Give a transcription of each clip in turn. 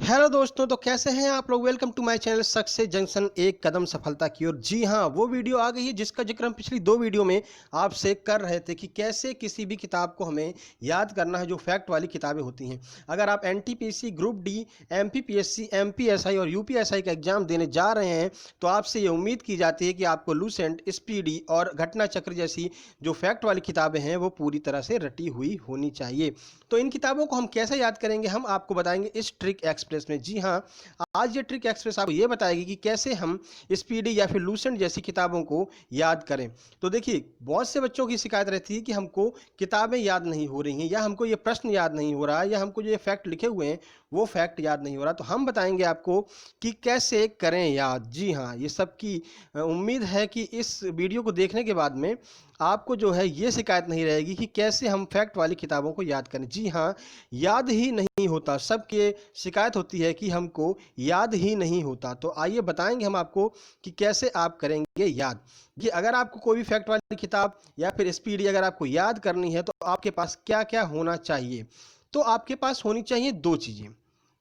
Hello दोस्तों, तो कैसे हैं आप लोग। Welcome to my channel Success Junction, एक कदम सफलता की ओर। जी हाँ, वो वीडियो आ गई है जिसका जिक्र हम पिछली दो वीडियो में आपसे कर रहे थे कि कैसे किसी भी किताब को हमें याद करना है, जो फैक्ट वाली किताबें होती हैं। अगर आप NTPC, group D, MPPSC, MPSI और यूपीएसआई का एग्जाम देने जा रहे हैं तो आपसे ये उम्मीद की जाती है कि आपको लूसेंट, स्पीडी और घटना चक्र जैसी जो फैक्ट वाली किताबें हैं वो पूरी तरह से रटी हुई होनी चाहिए। तो इन किताबों को हम कैसे याद करेंगे, हम आपको बताएंगे इस ट्रिक एक्सप्रेस में। जी हाँ, आज ये ट्रिक एक्सप्रेस आपको ये बताएगी कि कैसे हम स्पीडी या फिर लूसेंट जैसी किताबों को याद करें। तो देखिए, बहुत से बच्चों की शिकायत रहती है कि हमको किताबें याद नहीं हो रही हैं, या हमको ये प्रश्न याद नहीं हो रहा है, या हमको जो ये फैक्ट लिखे हुए हैं वो फैक्ट याद नहीं हो रहा। तो हम बताएंगे आपको कि कैसे करें याद। जी हाँ, ये सबकी उम्मीद है कि इस वीडियो को देखने के बाद में आपको जो है ये शिकायत नहीं रहेगी कि कैसे हम फैक्ट वाली किताबों को याद करें। जी हाँ, याद ही नहीं होता, सबके शिकायत होती है कि हमको याद ही नहीं होता। तो आइए बताएंगे हम आपको कि कैसे आप करेंगे याद। कि अगर आपको कोई भी फैक्ट वाली किताब या फिर स्पीडी अगर आपको याद करनी है तो आपके पास क्या क्या होना चाहिए। तो आपके पास होनी चाहिए दो चीज़ें।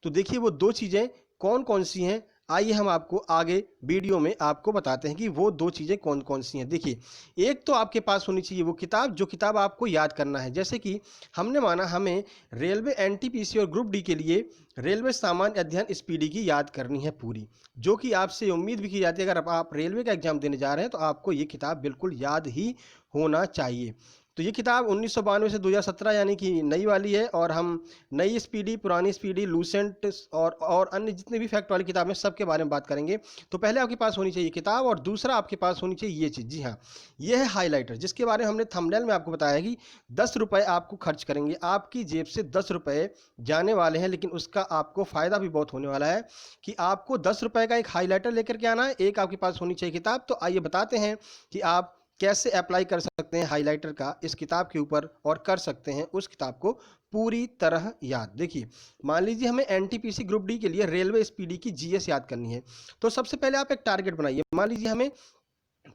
तो देखिए, वो दो चीज़ें कौन कौन सी हैं, आइए हम आपको आगे वीडियो में आपको बताते हैं कि वो दो चीज़ें कौन कौन सी हैं। देखिए, एक तो आपके पास होनी चाहिए वो किताब जो किताब आपको याद करना है। जैसे कि हमने माना हमें रेलवे, एनटीपीसी और ग्रुप डी के लिए रेलवे सामान्य अध्ययन स्पीडी की याद करनी है पूरी, जो कि आपसे उम्मीद भी की जाती है। अगर आप रेलवे का एग्जाम देने जा रहे हैं तो आपको ये किताब बिल्कुल याद ही होना चाहिए। तो ये किताब 1992 से 2017 यानी कि नई वाली है, और हम नई स्पीडी, पुरानी स्पीडी, लूसेंट और अन्य जितने भी फैक्ट वाली किताबें सब के बारे में बात करेंगे। तो पहले आपके पास होनी चाहिए किताब, और दूसरा आपके पास होनी चाहिए ये चीज़। जी हाँ, ये है हाइलाइटर, जिसके बारे में हमने थंबनेल में आपको बताया कि 10 रुपये आपको खर्च करेंगे, आपकी जेब से 10 रुपये जाने वाले हैं, लेकिन उसका आपको फ़ायदा भी बहुत होने वाला है कि आपको 10 रुपये का एक हाइलाइटर लेकर के आना है, एक आपके पास होनी चाहिए किताब। तो आइए बताते हैं कि आप कैसे अप्लाई कर सकते हैं हाइलाइटर का इस किताब के ऊपर, और कर सकते हैं उस किताब को पूरी तरह याद। देखिए, मान लीजिए हमें एनटीपीसी ग्रुप डी के लिए रेलवे स्पीडी की जीएस याद करनी है। तो सबसे पहले आप एक टारगेट बनाइए। मान लीजिए हमें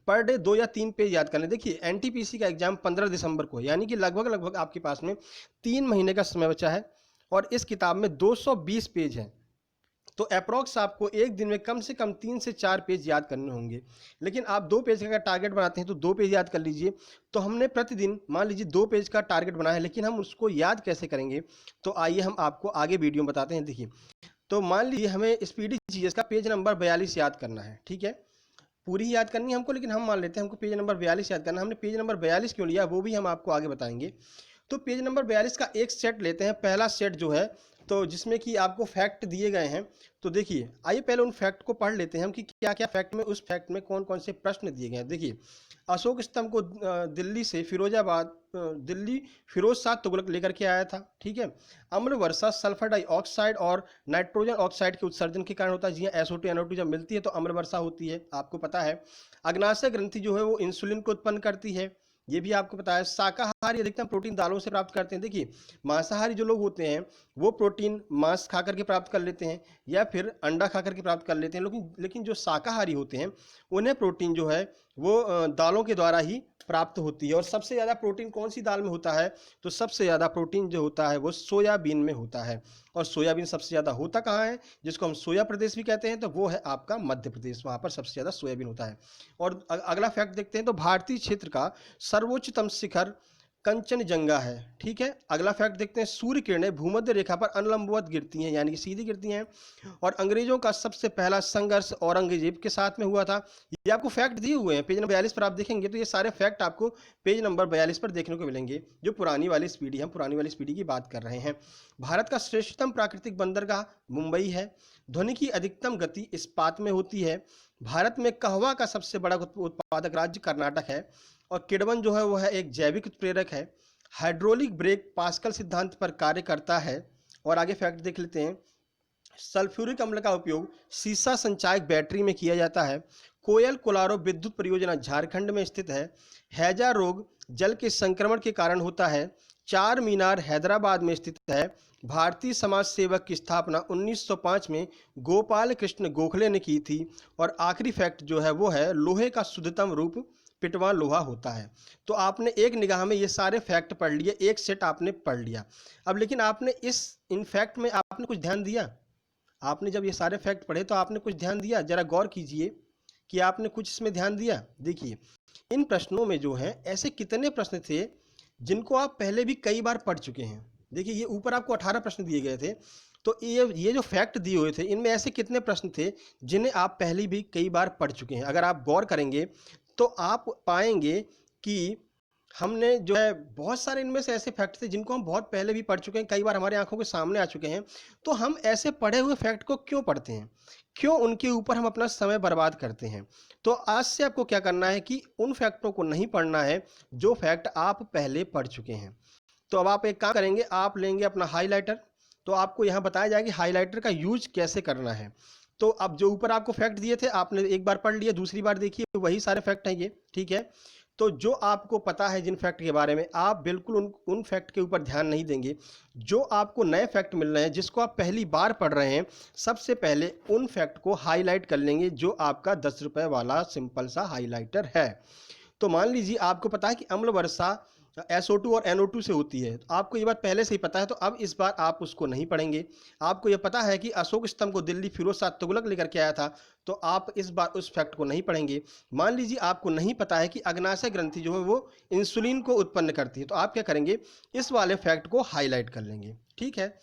पर डे 2 या 3 पेज याद करने। देखिए, एनटीपीसी का एग्जाम 15 दिसंबर को है, यानी कि लगभग लगभग आपके पास में 3 महीने का समय बचा है, और इस किताब में 220 पेज हैं। तो अप्रॉक्स आपको एक दिन में कम से कम 3 से 4 पेज याद करने होंगे। लेकिन आप 2 पेज का अगर टारगेट बनाते हैं तो 2 पेज याद कर लीजिए। तो हमने प्रतिदिन मान लीजिए 2 पेज का टारगेट बनाया है, लेकिन हम उसको याद कैसे करेंगे तो आइए हम आपको आगे वीडियो में बताते हैं। देखिए, तो मान लीजिए हमें स्पीडी जीएस का पेज नंबर 42 याद करना है, ठीक है। पूरी ही याद करनी है हमको, लेकिन हम मान लेते हैं हमको पेज नंबर 42 याद करना है। हमने पेज नंबर 42 क्यों लिया वो भी हम आपको आगे बताएंगे। तो पेज नंबर 42 का एक सेट लेते हैं, पहला सेट जो है, तो जिसमें कि आपको फैक्ट दिए गए हैं। तो देखिए, आइए पहले उन फैक्ट को पढ़ लेते हैं हम कि क्या क्या फैक्ट में, उस फैक्ट में कौन कौन से प्रश्न दिए गए हैं। देखिए, अशोक स्तंभ को दिल्ली से दिल्ली फिरोज शाह तुगलक लेकर के आया था, ठीक है। अम्ल वर्षा सल्फर डाइऑक्साइड और नाइट्रोजन ऑक्साइड के उत्सर्जन के कारण होता है। जी हाँ, SO2 NO2 जब मिलती है तो अम्ल वर्षा होती है, आपको पता है। अग्नाशय ग्रंथि जो है वो इंसुलिन को उत्पन्न करती है, ये भी आपको पता है। शाकाहारी अधिकतम प्रोटीन दालों से प्राप्त करते हैं। देखिए, मांसाहारी जो लोग होते हैं वो प्रोटीन मांस खा करके प्राप्त कर लेते हैं, या फिर अंडा खा करके प्राप्त कर लेते हैं। लेकिन जो शाकाहारी होते हैं उन्हें प्रोटीन जो है वो दालों के द्वारा ही प्राप्त होती है। और सबसे ज़्यादा प्रोटीन कौन सी दाल में होता है, तो सबसे ज़्यादा प्रोटीन जो होता है वो सोयाबीन में होता है। और सोयाबीन सबसे ज़्यादा होता कहाँ है, जिसको हम सोया प्रदेश भी कहते हैं, तो वो है आपका मध्य प्रदेश, वहाँ पर सबसे ज़्यादा सोयाबीन होता है। और अगला फैक्ट देखते हैं, तो भारतीय क्षेत्र का सर्वोच्चतम शिखर कंचनजंगा है, ठीक है। अगला फैक्ट देखते हैं, सूर्य किरणें भूमध्य रेखा पर अनलंबवत गिरती हैं, यानी कि सीधी गिरती हैं। और अंग्रेजों का सबसे पहला संघर्ष औरंगजेब के साथ में हुआ था। ये आपको फैक्ट दिए हुए हैं, पेज नंबर 42 पर आप देखेंगे तो ये सारे फैक्ट आपको पेज नंबर 42 पर देखने को मिलेंगे, जो पुरानी वाली स्पीडी, हम पुरानी वाली स्पीडी की बात कर रहे हैं। भारत का श्रेष्ठतम प्राकृतिक बंदरगाह मुंबई है। ध्वनि की अधिकतम गति इस्पात में होती है। भारत में कहवा का सबसे बड़ा उत्पादक राज्य कर्नाटक है। और किण्वन जो है वो है एक जैविक उत्प्रेरक है। हाइड्रोलिक ब्रेक पास्कल सिद्धांत पर कार्य करता है। और आगे फैक्ट देख लेते हैं, सल्फ्यूरिक अम्ल का उपयोग सीसा संचायक बैटरी में किया जाता है। कोयल कोलारो विद्युत परियोजना झारखंड में स्थित है। हैजा रोग जल के संक्रमण के कारण होता है। चार मीनार हैदराबाद में स्थित है। भारतीय समाज सेवक की स्थापना 1905 में गोपाल कृष्ण गोखले ने की थी। और आखिरी फैक्ट जो है वो है, लोहे का शुद्धतम रूप पिटवा लोहा होता है। तो आपने एक निगाह में ये सारे फैक्ट पढ़ लिए, एक सेट आपने पढ़ लिया। अब लेकिन आपने इन फैक्ट में आपने कुछ ध्यान दिया, आपने जब ये सारे फैक्ट पढ़े तो आपने कुछ ध्यान दिया? जरा गौर कीजिए कि आपने कुछ इसमें ध्यान दिया। देखिए इन प्रश्नों में जो है ऐसे कितने प्रश्न थे जिनको आप पहले भी कई बार पढ़ चुके हैं। देखिए ये ऊपर आपको 18 प्रश्न दिए गए थे, तो ये जो फैक्ट दिए हुए थे इनमें ऐसे कितने प्रश्न थे जिन्हें आप पहले भी कई बार पढ़ चुके हैं। अगर आप गौर करेंगे तो आप पाएंगे कि हमने जो है बहुत सारे इनमें से ऐसे फैक्ट थे जिनको हम बहुत पहले भी पढ़ चुके हैं, कई बार हमारे आंखों के सामने आ चुके हैं। तो हम ऐसे पढ़े हुए फैक्ट को क्यों पढ़ते हैं, क्यों उनके ऊपर हम अपना समय बर्बाद करते हैं? तो आज से आपको क्या करना है कि उन फैक्टों को नहीं पढ़ना है जो फैक्ट आप पहले पढ़ चुके हैं। तो अब आप एक काम करेंगे, आप लेंगे अपना हाईलाइटर, तो आपको यहाँ बताया जाएगा कि हाईलाइटर का यूज कैसे करना है। तो अब जो ऊपर आपको फैक्ट दिए थे आपने एक बार पढ़ लिया, दूसरी बार देखिए वही सारे फैक्ट हैं ये, ठीक है। तो जो आपको पता है जिन फैक्ट के बारे में, आप बिल्कुल उन फैक्ट के ऊपर ध्यान नहीं देंगे। जो आपको नए फैक्ट मिल रहे हैं जिसको आप पहली बार पढ़ रहे हैं, सबसे पहले उन फैक्ट को हाईलाइट कर लेंगे जो आपका 10 रुपए वाला सिंपल सा हाईलाइटर है। तो मान लीजिए आपको पता है कि अम्ल वर्षा SO2 और NO2 से होती है, तो आपको ये बात पहले से ही पता है, तो अब इस बार आप उसको नहीं पढ़ेंगे। आपको ये पता है कि अशोक स्तंभ को दिल्ली फिरोज शाह तुगलक लेकर के आया था, तो आप इस बार उस फैक्ट को नहीं पढ़ेंगे। मान लीजिए आपको नहीं पता है कि अग्नाशय ग्रंथि जो है वो इंसुलिन को उत्पन्न करती है, तो आप क्या करेंगे, इस वाले फैक्ट को हाईलाइट कर लेंगे, ठीक है।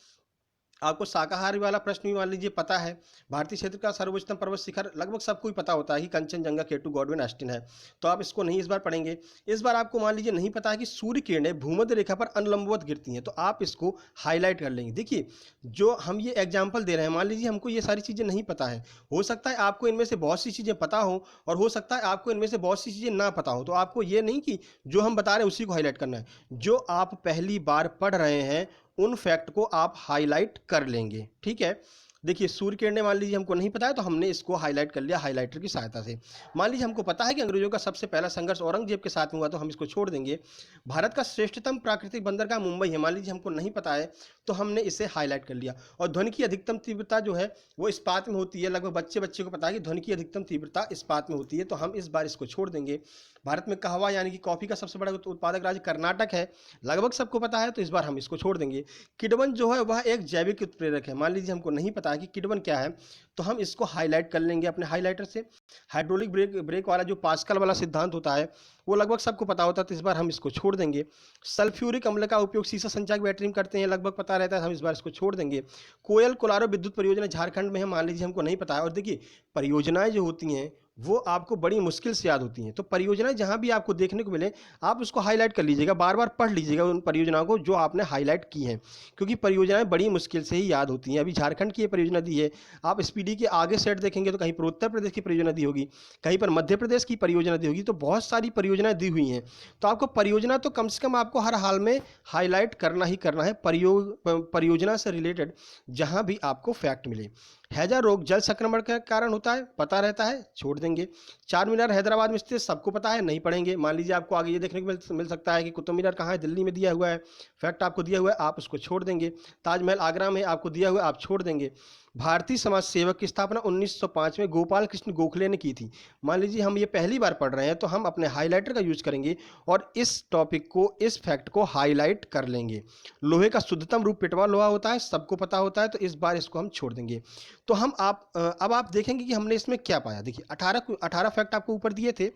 आपको शाकाहारी वाला प्रश्न भी मान लीजिए पता है, भारतीय क्षेत्र का सर्वोच्चतम पर्वत शिखर लगभग सबको ही पता होता है कि कंचनजंगा, K2, गॉडविन ऑस्टिन है, तो आप इसको नहीं इस बार पढ़ेंगे। इस बार आपको मान लीजिए नहीं पता है कि सूर्य किरणें भूमध्य रेखा पर अनुलंबवत गिरती हैं, तो आप इसको हाईलाइट कर लेंगे। देखिए जो हम ये एग्जाम्पल दे रहे हैं, मान लीजिए हमको ये सारी चीज़ें नहीं पता है, हो सकता है आपको इनमें से बहुत सी चीज़ें पता हो और हो सकता है आपको इनमें से बहुत सी चीज़ें ना पता हो, तो आपको ये नहीं कि जो हम बता रहे हैं उसी को हाईलाइट करना है, जो आप पहली बार पढ़ रहे हैं उन फैक्ट को आप हाईलाइट कर लेंगे, ठीक है। देखिए सूर्य किरणें मान लीजिए हमको नहीं पता है, तो हमने इसको हाईलाइट कर लिया हाईलाइटर की सहायता से। मान लीजिए हमको पता है कि अंग्रेजों का सबसे पहला संघर्ष औरंगजेब के साथ में हुआ, तो हम इसको छोड़ देंगे। भारत का श्रेष्ठतम प्राकृतिक बंदरगाह मुंबई है, मान लीजिए हमको नहीं पता है, तो हमने इसे हाईलाइट कर लिया। और ध्वनि की अधिकतम तीव्रता जो है वो इस्पात में होती है, लगभग बच्चे बच्चे को पता है कि ध्वनि की अधिकतम तीव्रता इस्पात में होती है, तो हम इस बार इसको छोड़ देंगे। भारत में कहवा यानी कि कॉफी का सबसे बड़ा उत्पादक राज्य कर्नाटक है, लगभग सबको पता है, तो इस बार हम इसको छोड़ देंगे। किडवन जो है वह एक जैविक उत्प्रेरक है, मान लीजिए हमको नहीं पता है कि किडवन क्या है, तो हम इसको हाईलाइट कर लेंगे अपने हाईलाइटर से। हाइड्रोलिक ब्रेक वाला जो पास्कल वाला सिद्धांत होता है वो लगभग सबको पता होता है, तो इस बार हम इसको छोड़ देंगे। सल्फ्यूरिक अम्ल का उपयोग सीसा संचायक बैटरी में करते हैं, लगभग पता रहता है, हम इस बार इसको छोड़ देंगे। कोयल कोलारो विद्युत परियोजना झारखंड में है, मान लीजिए हमको नहीं पता है। और देखिए परियोजनाएं जो होती हैं वो आपको बड़ी मुश्किल से याद होती हैं, तो परियोजनाएं जहां भी आपको देखने को मिले आप उसको हाईलाइट कर लीजिएगा, बार बार पढ़ लीजिएगा उन परियोजनाओं को जो आपने हाईलाइट की हैं, क्योंकि परियोजनाएं बड़ी मुश्किल से ही याद होती हैं। अभी झारखंड की ये परियोजना दी है, आप स्पीडी के आगे सेट देखेंगे तो कहीं पर उत्तर प्रदेश की परियोजना दी होगी, कहीं पर मध्य प्रदेश की परियोजना दी होगी, तो बहुत सारी परियोजनाएं दी हुई हैं। तो आपको परियोजना तो कम से कम आपको हर हाल में हाईलाइट करना ही करना है, परियोजना से रिलेटेड जहां भी आपको फैक्ट मिले। हैजा रोग जल संक्रमण का कारण होता है, पता रहता है, छोड़ देंगे। चार मीनार हैदराबाद में स्थित, सबको पता है, नहीं पढ़ेंगे। मान लीजिए आपको आगे ये देखने को मिल सकता है कि कुतुब मीनार कहाँ है, दिल्ली में दिया हुआ है, फैक्ट आपको दिया हुआ है, आप उसको छोड़ देंगे। ताजमहल आगरा में आपको दिया हुआ है, आप छोड़ देंगे। भारतीय समाज सेवक की स्थापना 1905 में गोपाल कृष्ण गोखले ने की थी, मान लीजिए हम ये पहली बार पढ़ रहे हैं, तो हम अपने हाईलाइटर का यूज करेंगे और इस टॉपिक को, इस फैक्ट को हाईलाइट कर लेंगे। लोहे का शुद्धतम रूप पिटवा लोहा होता है, सबको पता होता है, तो इस बार इसको हम छोड़ देंगे। तो हम अब आप देखेंगे कि हमने इसमें क्या पाया। देखिए 18 फैक्ट आपको ऊपर दिए थे,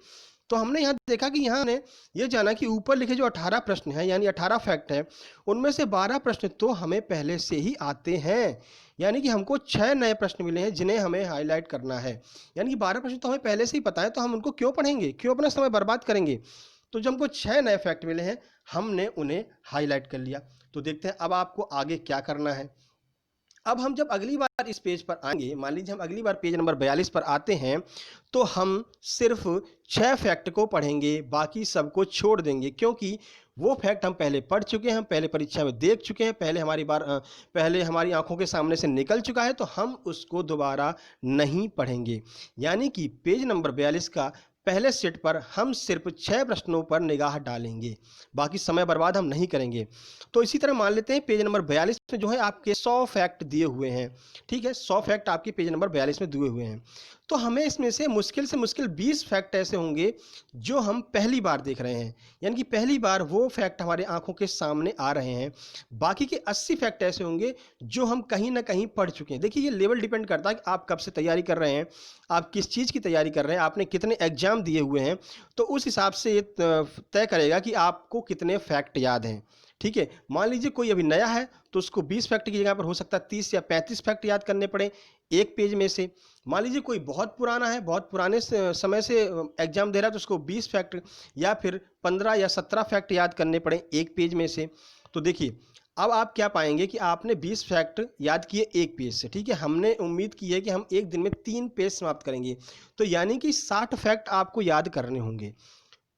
तो हमने यहाँ देखा कि यहाँ ने ये जाना कि ऊपर लिखे जो 18 प्रश्न हैं यानी 18 फैक्ट हैं, उनमें से 12 प्रश्न तो हमें पहले से ही आते हैं, यानी कि हमको 6 नए प्रश्न मिले हैं जिन्हें हमें हाईलाइट करना है। यानी कि 12 प्रश्न तो हमें पहले से ही पता है, तो हम उनको क्यों पढ़ेंगे, क्यों अपना समय बर्बाद करेंगे। तो जब हमको 6 नए फैक्ट मिले हैं, हमने उन्हें हाईलाइट कर लिया। तो देखते हैं अब आपको आगे क्या करना है। अब हम जब अगली बार इस पेज पर आएंगे, मान लीजिए हम अगली बार पेज नंबर 42 पर आते हैं, तो हम सिर्फ 6 फैक्ट को पढ़ेंगे, बाकी सबको छोड़ देंगे, क्योंकि वो फैक्ट हम पहले पढ़ चुके हैं, हम पहले परीक्षा में देख चुके हैं, पहले हमारी आंखों के सामने से निकल चुका है, तो हम उसको दोबारा नहीं पढ़ेंगे। यानी कि पेज नंबर 42 का पहले सेट पर हम सिर्फ 6 प्रश्नों पर निगाह डालेंगे, बाकी समय बर्बाद हम नहीं करेंगे। तो इसी तरह मान लेते हैं पेज नंबर 42 में जो है आपके 100 फैक्ट दिए हुए हैं, ठीक है, 100 फैक्ट आपके पेज नंबर 42 में दिए हुए हैं। तो हमें इसमें से मुश्किल 20 फैक्ट ऐसे होंगे जो हम पहली बार देख रहे हैं, यानी कि पहली बार वो फैक्ट हमारे आंखों के सामने आ रहे हैं। बाकी के 80 फैक्ट ऐसे होंगे जो हम कहीं ना कहीं पढ़ चुके हैं। देखिए, ये लेवल डिपेंड करता है कि आप कब से तैयारी कर रहे हैं, आप किस चीज़ की तैयारी कर रहे हैं, आपने कितने एग्जाम दिए हुए हैं, तो उस हिसाब से ये तय करेगा कि आपको कितने फैक्ट याद हैं। ठीक है, मान लीजिए कोई अभी नया है तो उसको 20 फैक्ट की जगह पर हो सकता है 30 या 35 फैक्ट याद करने पड़े एक पेज में से। मान लीजिए कोई बहुत पुराना है, बहुत पुराने समय से एग्जाम दे रहा है, तो उसको 20 फैक्ट या फिर 15 या 17 फैक्ट याद करने पड़े एक पेज में से। तो देखिए, अब आप क्या पाएंगे कि आपने 20 फैक्ट याद किए एक पेज से। ठीक है, हमने उम्मीद की है कि हम एक दिन में 3 पेज समाप्त करेंगे, तो यानी कि 60 फैक्ट आपको याद करने होंगे।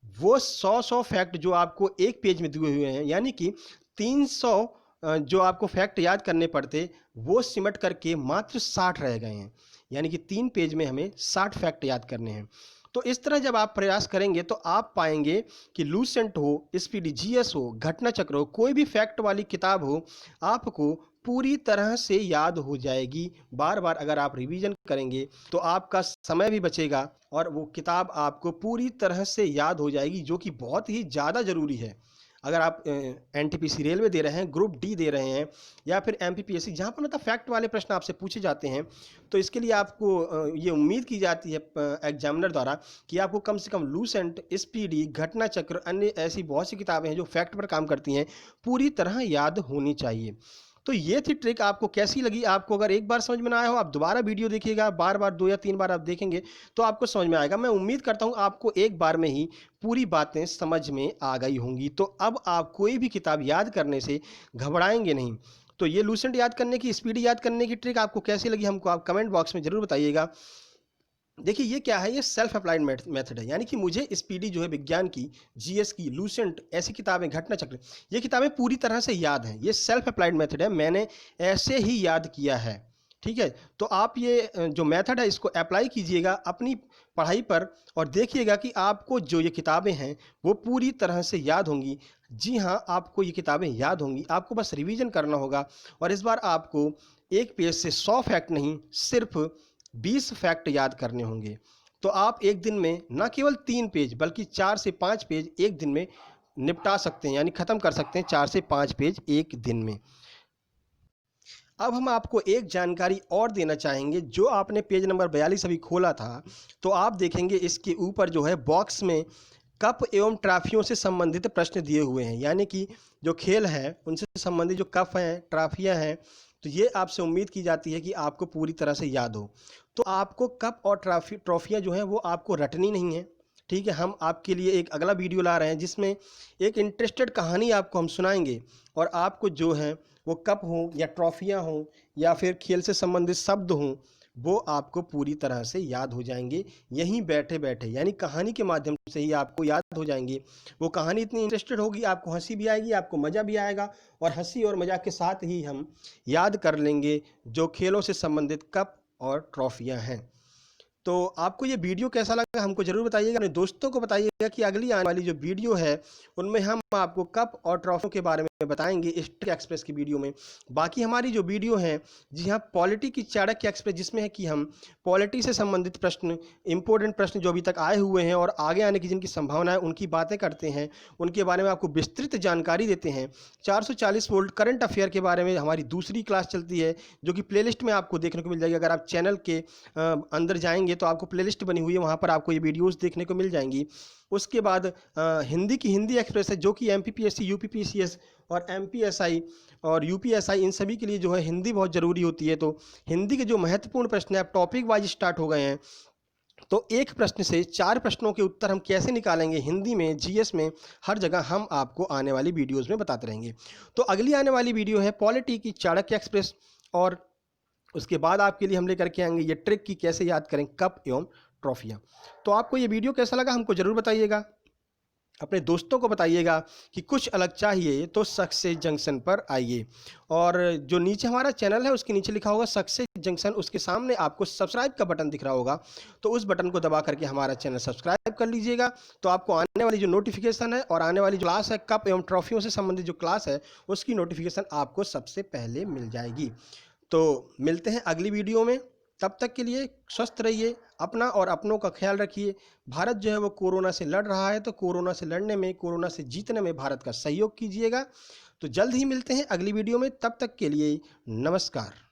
वो 100 फैक्ट जो आपको एक पेज में दिए हुए हैं, यानी कि 300 जो आपको फैक्ट याद करने पड़ते, वो सिमट करके मात्र 60 रह गए हैं। यानी कि 3 पेज में हमें 60 फैक्ट याद करने हैं। तो इस तरह जब आप प्रयास करेंगे तो आप पाएंगे कि लूसेंट हो, स्पीडी, जीएस हो, घटना चक्र हो, कोई भी फैक्ट वाली किताब हो, आपको पूरी तरह से याद हो जाएगी। बार बार अगर आप रिवीजन करेंगे तो आपका समय भी बचेगा और वो किताब आपको पूरी तरह से याद हो जाएगी, जो कि बहुत ही ज़्यादा ज़रूरी है। अगर आप एनटीपीसी रेलवे दे रहे हैं, ग्रुप डी दे रहे हैं, या फिर एमपीपीएससी, जहाँ पर मतलब फैक्ट वाले प्रश्न आपसे पूछे जाते हैं, तो इसके लिए आपको ये उम्मीद की जाती है एग्जामिनर द्वारा कि आपको कम से कम लूसेंट, स्पीडी, घटना चक्र, अन्य ऐसी बहुत सी किताबें हैं जो फैक्ट पर काम करती हैं, पूरी तरह याद होनी चाहिए। तो ये थी ट्रिक। आपको कैसी लगी? आपको अगर एक बार समझ में ना आया हो, आप दोबारा वीडियो देखिएगा, बार बार 2 या 3 बार आप देखेंगे तो आपको समझ में आएगा। मैं उम्मीद करता हूँ आपको एक बार में ही पूरी बातें समझ में आ गई होंगी। तो अब आप कोई भी किताब याद करने से घबराएंगे नहीं। तो ये लूसेंट याद करने की, स्पीडी याद करने की ट्रिक आपको कैसी लगी, हमको आप कमेंट बॉक्स में जरूर बताइएगा। देखिए, ये क्या है, ये सेल्फ अप्लाइड मेथड है, यानी कि मुझे स्पीडी जो है विज्ञान की, जीएस की, लूसेंट, ऐसी किताबें, घटना चक्र, ये किताबें पूरी तरह से याद हैं। ये सेल्फ अप्लाइड मेथड है, मैंने ऐसे ही याद किया है। ठीक है, तो आप ये जो मेथड है इसको अप्लाई कीजिएगा अपनी पढ़ाई पर और देखिएगा कि आपको जो ये किताबें हैं वो पूरी तरह से याद होंगी। जी हाँ, आपको ये किताबें याद होंगी, आपको बस रिवीजन करना होगा। और इस बार आपको एक पेज से 100 फैक्ट नहीं, सिर्फ 20 फैक्ट याद करने होंगे। तो आप एक दिन में न केवल 3 पेज बल्कि 4 से 5 पेज एक दिन में निपटा सकते हैं, यानी ख़त्म कर सकते हैं 4 से 5 पेज एक दिन में। अब हम आपको एक जानकारी और देना चाहेंगे। जो आपने पेज नंबर 42 अभी खोला था, तो आप देखेंगे इसके ऊपर जो है बॉक्स में कप एवं ट्रॉफियों से संबंधित प्रश्न दिए हुए हैं, यानी कि जो खेल हैं उनसे संबंधित जो कप हैं, ट्रॉफियां हैं, तो ये आपसे उम्मीद की जाती है कि आपको पूरी तरह से याद हो। तो आपको कप और ट्रॉफियां जो हैं वो आपको रटनी नहीं है। ठीक है, हम आपके लिए एक अगला वीडियो ला रहे हैं जिसमें एक इंटरेस्टेड कहानी आपको हम सुनाएंगे, और आपको जो है वो कप हो या ट्रॉफियां हो या फिर खेल से संबंधित शब्द हों, वो आपको पूरी तरह से याद हो जाएंगे यहीं बैठे बैठे, यानी कहानी के माध्यम से ही आपको याद हो जाएंगे। वो कहानी इतनी इंटरेस्टेड होगी, आपको हंसी भी आएगी, आपको मज़ा भी आएगा, और हंसी और मजाक के साथ ही हम याद कर लेंगे जो खेलों से संबंधित कप और ट्रॉफियां हैं। तो आपको ये वीडियो कैसा लगा हमको ज़रूर बताइएगा, अपने दोस्तों को बताइएगा कि अगली आने वाली जो वीडियो है उनमें हम आपको कप और ट्रॉफियों के बारे में बताएंगे स्टडी एक्सप्रेस की वीडियो में। बाकी हमारी जो वीडियो है, जी हाँ, पॉलिटी की चाणक्य एक्सप्रेस, जिसमें है कि हम पॉलिटी से संबंधित प्रश्न, इंपॉर्टेंट प्रश्न जो अभी तक आए हुए हैं और आगे आने की जिनकी संभावना है, उनकी बातें करते हैं, उनके बारे में आपको विस्तृत जानकारी देते हैं। 440 वोल्ट करंट अफेयर के बारे में हमारी दूसरी क्लास चलती है, जो कि प्लेलिस्ट में आपको देखने को मिल जाएगी। अगर आप चैनल के अंदर जाएंगे तो आपको प्लेलिस्ट बनी हुई है, वहाँ पर आपको ये वीडियोस देखने को मिल जाएंगी। उसके बाद हिंदी की हिंदी एक्सप्रेस है, जो कि एमपीपीएससी, यूपीपीसीएस और एमपीएसआई और यूपीएसआई, इन सभी के लिए जो है हिंदी बहुत ज़रूरी होती है। तो हिंदी के जो महत्वपूर्ण प्रश्न है, अब टॉपिक वाइज स्टार्ट हो गए हैं, तो एक प्रश्न से 4 प्रश्नों के उत्तर हम कैसे निकालेंगे हिंदी में, जीएस में, हर जगह हम आपको आने वाली वीडियोस में बताते रहेंगे। तो अगली आने वाली वीडियो है पॉलिटी की चाणक्य एक्सप्रेस, और उसके बाद आपके लिए हम लेकर के आएंगे ये ट्रिक की कैसे याद करें कप एवं ट्रॉफियाँ। तो आपको ये वीडियो कैसा लगा हमको ज़रूर बताइएगा, अपने दोस्तों को बताइएगा कि कुछ अलग चाहिए तो सक्सेस जंक्शन पर आइए। और जो नीचे हमारा चैनल है उसके नीचे लिखा होगा सक्सेस जंक्शन, उसके सामने आपको सब्सक्राइब का बटन दिख रहा होगा, तो उस बटन को दबा करके हमारा चैनल सब्सक्राइब कर लीजिएगा। तो आपको आने वाली जो नोटिफिकेशन है और आने वाली जो क्लास है कप एवं ट्रॉफियों से संबंधित जो क्लास है उसकी नोटिफिकेशन आपको सबसे पहले मिल जाएगी। तो मिलते हैं अगली वीडियो में, तब तक के लिए स्वस्थ रहिए, अपना और अपनों का ख्याल रखिए। भारत जो है वो कोरोना से लड़ रहा है, तो कोरोना से लड़ने में, कोरोना से जीतने में भारत का सहयोग कीजिएगा। तो जल्द ही मिलते हैं अगली वीडियो में, तब तक के लिए नमस्कार।